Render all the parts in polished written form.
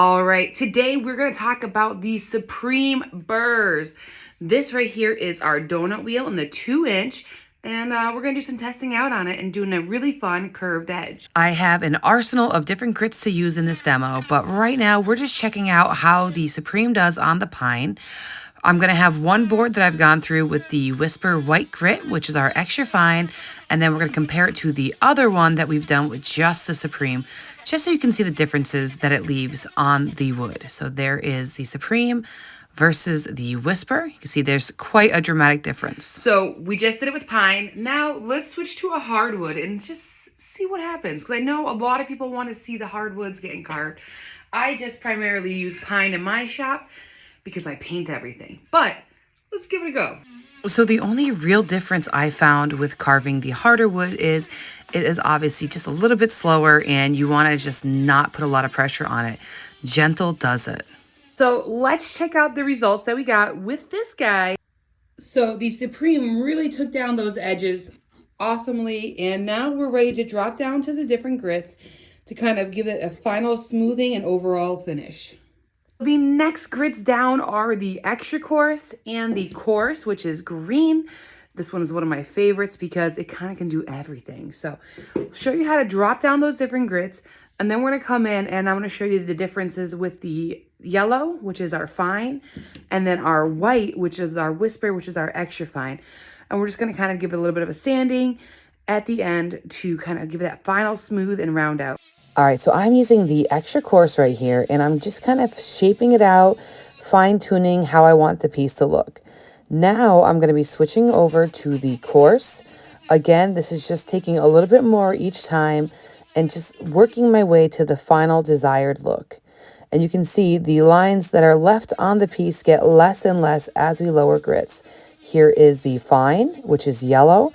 All right, today we're going to talk about the Supreme burrs. This right here is our donut wheel in the 2-inch, and we're going to do some testing out on it and doing a really fun curved edge. I have an arsenal of different grits to use in this demo, but right now we're just checking out how the Supreme does on the pine. I'm going to have one board that I've gone through with the Whisper White Grit, which is our extra fine, and then we're going to compare it to the other one that we've done with just the Supreme, just so you can see the differences that it leaves on the wood. So there is the Supreme versus the Whisper. You can see there's quite a dramatic difference. So we just did it with pine. Now let's switch to a hardwood and just see what happens, because I know a lot of people want to see the hardwoods getting carved. I just primarily use pine in my shop because I paint everything, but let's give it a go. So the only real difference I found with carving the harder wood is it is obviously just a little bit slower, and you want to just not put a lot of pressure on it. Gentle does it. So let's check out the results that we got with this guy. So the Supreme really took down those edges awesomely, and now we're ready to drop down to the different grits to kind of give it a final smoothing and overall finish. The next grits down are the Extra Coarse and the Coarse, which is green. This one is one of my favorites because it kind of can do everything. So I'll show you how to drop down those different grits, and then we're going to come in and I'm going to show you the differences with the yellow, which is our fine, and then our white, which is our Whisper, which is our extra fine. And we're just going to kind of give it a little bit of a sanding at the end to kind of give it that final smooth and round out. All right, so I'm using the Extra Coarse right here, and I'm just kind of shaping it out, fine-tuning how I want the piece to look. Now I'm going to be switching over to the Coarse. Again, this is just taking a little bit more each time and just working my way to the final desired look. And you can see the lines that are left on the piece get less and less as we lower grits. Here is the fine, which is yellow,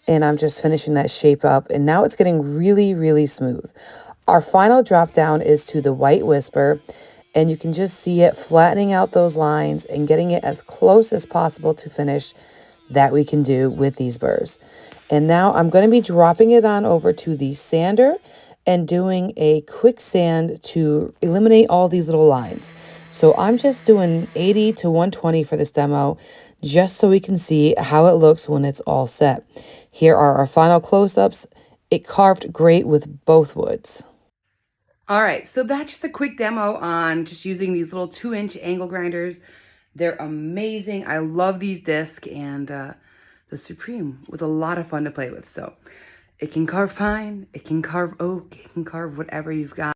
and I'm just finishing that shape up, and now it's getting really, really smooth. Our final drop down is to the White Whisper, and you can just see it flattening out those lines and getting it as close as possible to finish that we can do with these burrs. And now I'm going to be dropping it on over to the sander and doing a quick sand to eliminate all these little lines. So I'm just doing 80 to 120 for this demo, just so we can see how it looks when it's all set. Here are our final close-ups. It carved great with both woods. All right, so that's just a quick demo on just using these little 2-inch angle grinders. They're amazing. I love these discs, and the Supreme was a lot of fun to play with. So it can carve pine, it can carve oak, it can carve whatever you've got.